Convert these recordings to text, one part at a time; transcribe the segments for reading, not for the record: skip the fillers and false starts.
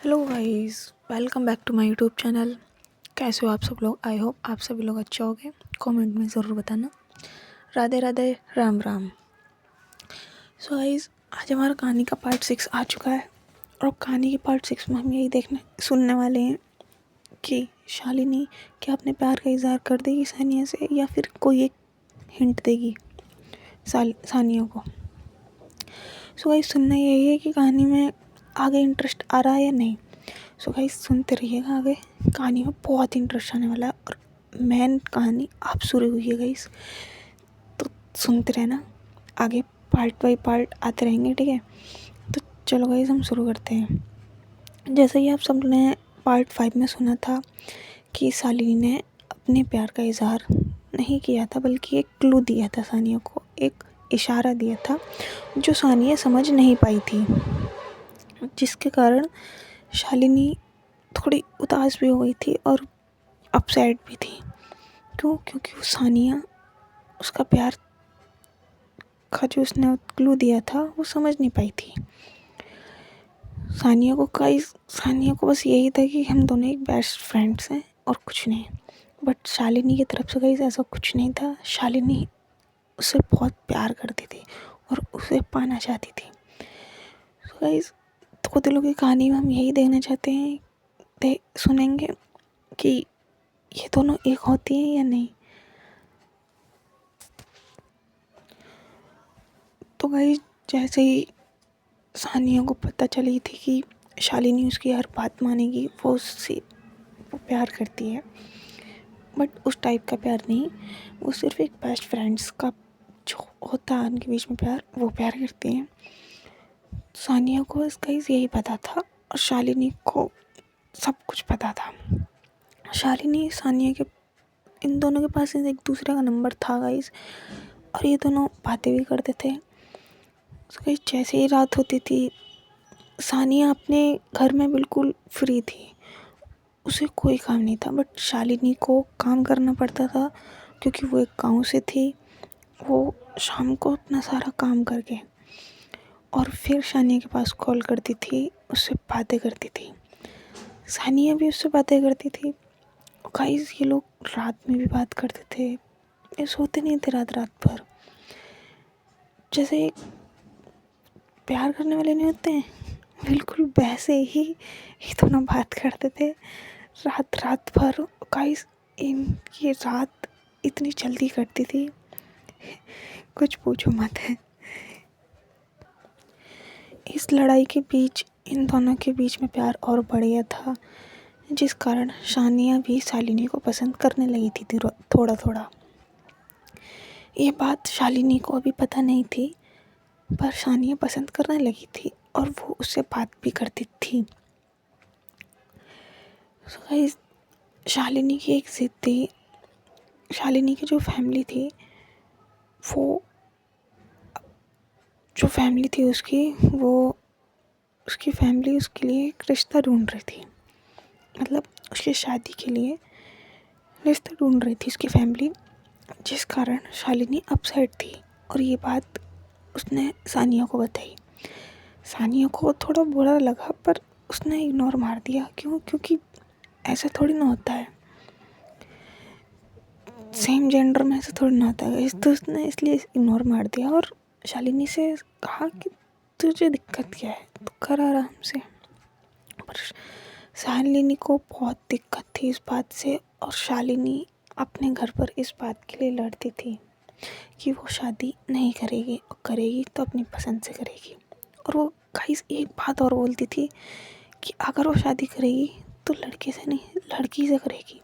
Hello guys, welcome back to my YouTube channel. कैसे हो आप सब लोग? आई होप आप सभी लोग अच्छे होंगे। कमेंट में ज़रूर बताना। राधे राधे, राम राम। सो गाइस, आज हमारा कहानी का पार्ट 6 आ चुका है और कहानी के पार्ट 6 में हम यही देखने सुनने वाले हैं कि शालिनी क्या अपने प्यार का इजहार कर देगी सानिया से, या फिर कोई एक हिंट देगी सानिया को। सो गाइस, सुनना यही है कि कहानी में आगे इंटरेस्ट आ रहा है या नहीं। सो गाइस, सुनते रहिएगा। आगे कहानी में बहुत इंटरेस्ट आने वाला है और मेन कहानी आप शुरू हुई है गाइस, तो सुनते रहना। आगे पार्ट बाई पार्ट आते रहेंगे, ठीक है? तो चलो गाइस, हम शुरू करते हैं। जैसे ही आप सब ने पार्ट 5 में सुना था कि शालिनी ने अपने प्यार का इजहार नहीं किया था, बल्कि एक क्लू दिया था सानिया को, एक इशारा दिया था जो सानिया समझ नहीं पाई थी, जिसके कारण शालिनी थोड़ी उदास भी हो गई थी और अपसेट भी थी। क्योंकि वो सानिया उसका प्यार का जो उसने क्लू दिया था वो समझ नहीं पाई थी। सानिया को बस यही था कि हम दोनों एक बेस्ट फ्रेंड्स हैं और कुछ नहीं। बट शालिनी की तरफ से गाइस ऐसा कुछ नहीं था। शालिनी उसे बहुत प्यार करती थी और उसे पाना चाहती थी। तो गाइस, दो दिलों की कहानी में हम यही देखना चाहते हैं, सुनेंगे कि ये दोनों एक होती हैं या नहीं। तो गाइस, जैसे ही सानिया को पता चली थी कि शालिनी उसकी हर बात मानेगी, वो प्यार करती है, बट उस टाइप का प्यार नहीं, वो सिर्फ एक बेस्ट फ्रेंड्स का जो होता है उनके बीच में प्यार, वो प्यार करती हैं। सानिया को इसका यही पता था और शालिनी को सब कुछ पता था। शालिनी सानिया के इन दोनों के पास एक दूसरे का नंबर था गाइस, और ये दोनों बातें भी करते थे। तो गाइस, जैसे ही रात होती थी, सानिया अपने घर में बिल्कुल फ्री थी, उसे कोई काम नहीं था। बट शालिनी को काम करना पड़ता था क्योंकि वो एक गांव से थी। वो शाम को अपना सारा काम करके और फिर सानिया के पास कॉल करती थी, उससे बातें करती थी। सानिया भी उससे बातें करती थी। गाइस, ये लोग रात में भी बात करते थे, ये सोते नहीं थे रात रात भर। जैसे एक प्यार करने वाले नहीं होते हैं, बिल्कुल वैसे ही ये दोनों बात करते थे रात रात भर। गाइस, इनकी रात इतनी जल्दी कटती थी, कुछ पूछो मत है। इस लड़ाई के बीच इन दोनों के बीच में प्यार और बढ़ गया था, जिस कारण सानिया भी शालिनी को पसंद करने लगी थी थोड़ा थोड़ा। ये बात शालिनी को अभी पता नहीं थी, पर सानिया पसंद करने लगी थी और वो उससे बात भी करती थी। So guys, शालिनी की एक जिद थी। शालिनी की जो फैमिली थी, वो जो फैमिली थी उसकी फैमिली उसके लिए एक रिश्ता ढूंढ रही थी। मतलब उसकी शादी के लिए रिश्ता ढूंढ रही थी उसकी फैमिली, जिस कारण शालिनी अपसेट थी। और ये बात उसने सानिया को बताई। सानिया को थोड़ा बुरा लगा, पर उसने इग्नोर मार दिया। क्योंकि ऐसा थोड़ी ना होता है, सेम जेंडर में ऐसा थोड़ी ना होता है। तो उसने इसलिए इग्नोर मार दिया और शालिनी से कहा कि तुझे दिक्कत क्या है, तू कर आराम से। पर शालिनी को बहुत दिक्कत थी इस बात से, और शालिनी अपने घर पर इस बात के लिए लड़ती थी कि वो शादी नहीं करेगी, और करेगी तो अपनी पसंद से करेगी। और वो गाइस एक बात और बोलती थी कि अगर वो शादी करेगी तो लड़के से नहीं, लड़की से करेगी।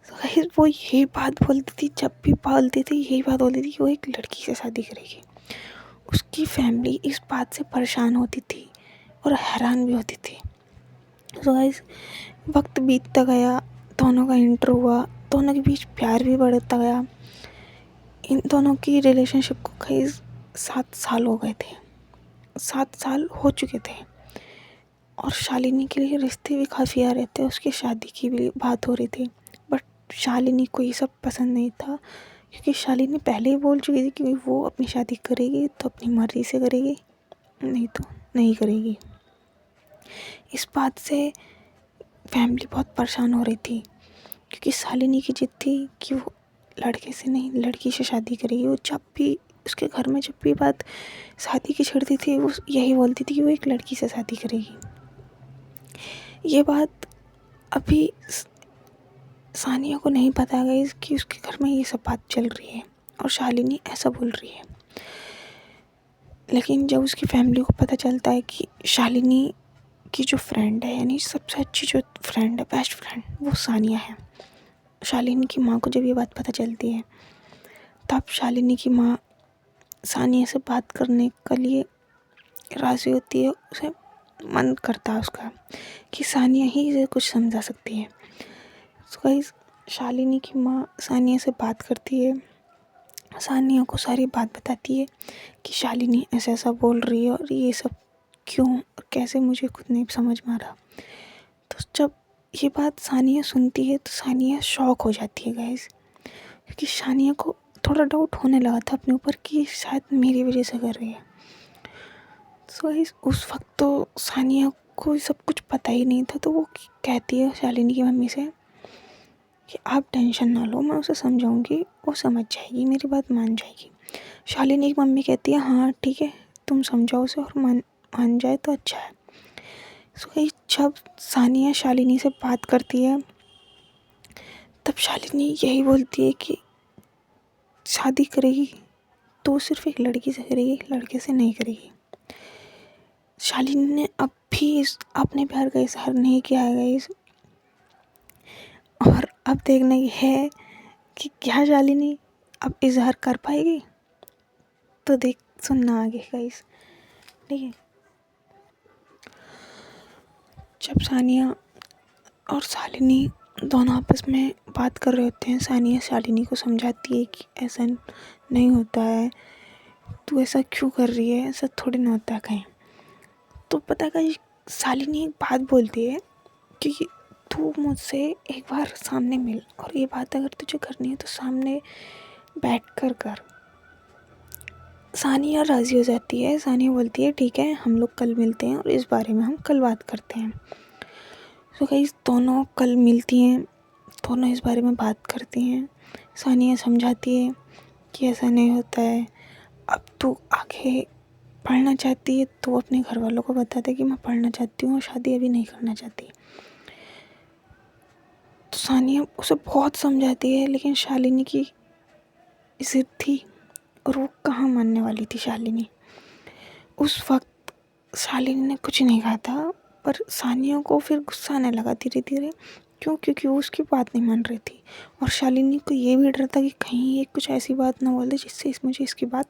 तो गाइस, वो यही बात बोलती थी, जब भी बोलती थी यही बात बोलती थी कि वो एक लड़की से शादी करेगी। उसकी फैमिली इस बात से परेशान होती थी और हैरान भी होती थी। तो गाइस, वक्त बीतता गया, दोनों का इंटर हुआ, दोनों के बीच प्यार भी बढ़ता गया। इन दोनों की रिलेशनशिप को गाइस 7 साल हो गए थे, 7 साल हो चुके थे। और शालिनी के लिए रिश्ते भी काफ़ी आ रहे थे, उसकी शादी की भी बात हो रही थी। बट शालिनी को ये सब पसंद नहीं था, क्योंकि शालिनी पहले ही बोल चुकी थी कि वो अपनी शादी करेगी तो अपनी मर्ज़ी से करेगी, नहीं तो नहीं करेगी। इस बात से फैमिली बहुत परेशान हो रही थी, क्योंकि शालिनी की जिद थी कि वो लड़के से नहीं लड़की से शादी करेगी। वो जब भी उसके घर में जब भी बात शादी की छिड़ती थी, वो यही बोलती थी कि वो एक लड़की से शादी करेगी। ये बात अभी सानिया को नहीं पता गाइस कि उसके घर में ये सब बात चल रही है और शालिनी ऐसा बोल रही है। लेकिन जब उसकी फैमिली को पता चलता है कि शालिनी की जो फ्रेंड है, यानी सबसे अच्छी जो फ्रेंड है, बेस्ट फ्रेंड, वो सानिया है। शालिनी की माँ को जब ये बात पता चलती है, तब शालिनी की माँ सानिया से बात करने के लिए राज़ी होती है। उसे मन करता है उसका कि सानिया ही इसे कुछ समझा सकती है। तो गाइस, शालिनी की माँ सानिया से बात करती है, सानिया को सारी बात बताती है कि शालिनी ऐसा ऐसा बोल रही है और ये सब क्यों और कैसे, मुझे खुद नहीं समझ में आ रहा। तो जब ये बात सानिया सुनती है तो सानिया शॉक हो जाती है गाइस, क्योंकि सानिया को थोड़ा डाउट होने लगा था अपने ऊपर कि शायद मेरी वजह से कर रही है। तो गाइस, उस वक्त तो सानिया को सब कुछ पता ही नहीं था। तो वो कहती है शालिनी की मम्मी से कि आप टेंशन ना लो, मैं उसे समझाऊंगी, वो समझ जाएगी, मेरी बात मान जाएगी। शालिनी की मम्मी कहती है हाँ ठीक है, तुम समझाओ उसे और मान जाए तो अच्छा है। सो गाइस, जब सानिया शालिनी से बात करती है, तब शालिनी यही बोलती है कि शादी करेगी तो सिर्फ एक लड़की से करेगी, लड़के से नहीं करेगी। शालिनी ने अब भी अपने प्यार का इजहार नहीं किया है गाइस, और अब देखना ये है कि क्या शालिनी अब इजहार कर पाएगी। तो देख सुनना आगे गाइस, ठीक है। जब सानिया और शालिनी दोनों आपस में बात कर रहे होते हैं, सानिया शालिनी को समझाती है कि ऐसा नहीं होता है, तू ऐसा क्यों कर रही है, ऐसा थोड़ी ना होता है कहीं। तो पता है, शालिनी एक बात बोलती है कि तू मुझसे एक बार सामने मिल, और ये बात अगर तुझे करनी है तो सामने बैठ कर कर। सानिया राज़ी हो जाती है। सानिया बोलती है ठीक है, हम लोग कल मिलते हैं और इस बारे में हम कल बात करते हैं। तो गाइस, दोनों कल मिलती हैं, दोनों इस बारे में बात करती हैं। सानिया समझाती है कि ऐसा नहीं होता है, अब तू आगे पढ़ना चाहती है तो अपने घर वालों को बता दे कि मैं पढ़ना चाहती हूँ और शादी अभी नहीं करना चाहती। तो सानिया उसे बहुत समझाती है, लेकिन शालिनी की जिद थी और वो कहाँ मानने वाली थी शालिनी। उस वक्त शालिनी ने कुछ नहीं कहा था, पर सानिया को फिर गुस्सा आने लगा धीरे धीरे। क्योंकि वो उसकी बात नहीं मान रही थी, और शालिनी को ये भी डर था कि कहीं ये कुछ ऐसी बात ना बोल दे जिससे मुझे इसकी बात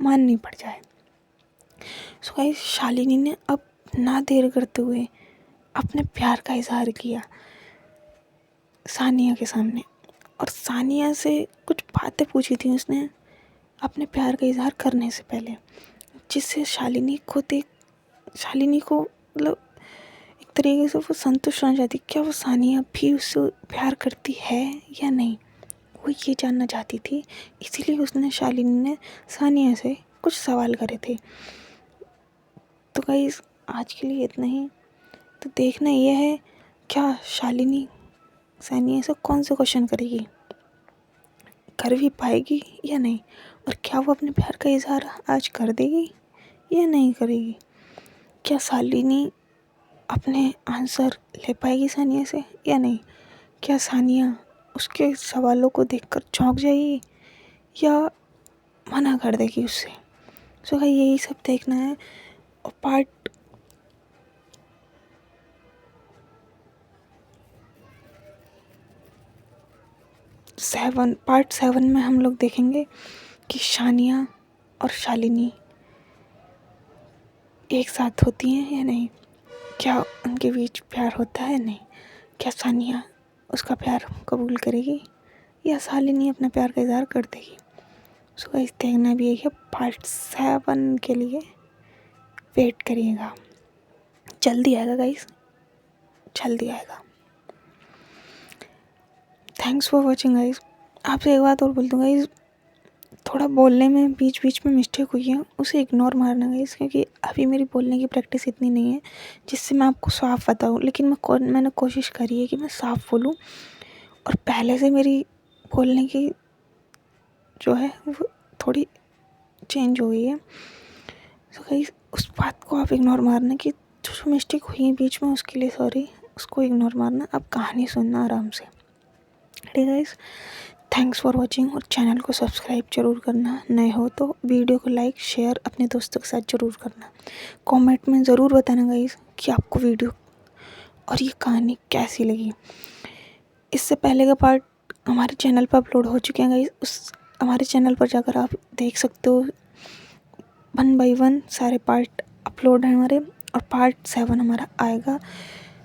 माननी पड़ जाए। सो गाइस, शालिनी ने अब ना देर करते हुए अपने प्यार का इजहार किया सानिया के सामने, और सानिया से कुछ बातें पूछी थी उसने अपने प्यार का इजहार करने से पहले, जिससे शालिनी को मतलब एक तरीके से वो संतुष्ट होना चाहती, क्या वो सानिया भी उससे प्यार करती है या नहीं, वो ये जानना चाहती थी। इसीलिए उसने शालिनी ने सानिया से कुछ सवाल करे थे। तो गाइस, आज के लिए इतना ही। तो देखना यह है क्या शालिनी सानिया से कौन से क्वेश्चन करेगी, कर भी पाएगी या नहीं, और क्या वो अपने प्यार का इजहार आज कर देगी या नहीं करेगी। क्या शालिनी अपने आंसर ले पाएगी सानिया से या नहीं, क्या सानिया उसके सवालों को देखकर चौंक जाएगी या मना कर देगी उससे। सो भाई, यही सब देखना है। और पार्ट 7 में हम लोग देखेंगे कि सानिया और शालिनी एक साथ होती हैं या नहीं, क्या उनके बीच प्यार होता है नहीं, क्या सानिया उसका प्यार कबूल करेगी या शालिनी अपना प्यार का इजहार कर देगी। सो गाइस, देखना भी है, पार्ट 7 के लिए वेट करिएगा, जल्दी आएगा गाइस, जल्दी आएगा। Thanks for watching guys. आपसे एक बात और बोल दूँ गाइस, थोड़ा बोलने में बीच बीच में मिस्टेक हुई है उसे इग्नोर मारना गाइस, क्योंकि अभी मेरी बोलने की प्रैक्टिस इतनी नहीं है जिससे मैं आपको साफ बताऊँ, लेकिन मैंने कोशिश करी है कि मैं साफ बोलूँ। और पहले से मेरी बोलने की जो है वो थोड़ी चेंज हो गई है। तो गाइस उस बात को आप इग्नोर मारना कि जो मिस्टेक हुई है बीच में उसके लिए सॉरी, उसको इग्नोर मारना। अब कहानी सुनना आराम से। ठीक है गाइस, थैंक्स फॉर वॉचिंग। और चैनल को सब्सक्राइब जरूर करना, नए हो तो वीडियो को लाइक शेयर अपने दोस्तों के साथ ज़रूर करना। कमेंट में ज़रूर बताना गाइस कि आपको वीडियो और ये कहानी कैसी लगी। इससे पहले का पार्ट हमारे चैनल पर अपलोड हो चुके हैं गाइस, उस हमारे चैनल पर जाकर आप देख सकते हो। 1 बाय 1 सारे पार्ट अपलोड हैं हमारे, और पार्ट 7 हमारा आएगा,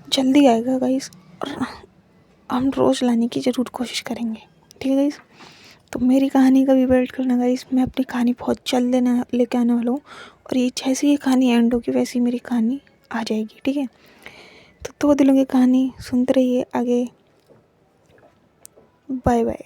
जल्दी आएगा गाइस। और हम रोज़ लाने की ज़रूर कोशिश करेंगे। ठीक है गाइस, तो मेरी कहानी का भी वेट करना गाइस। मैं अपनी कहानी बहुत जल्द लेके आने वाला हूँ, और ये जैसी ये कहानी एंड होगी वैसी मेरी कहानी आ जाएगी। ठीक है, तो दो दिलों की कहानी सुनते रहिए आगे। Bye bye.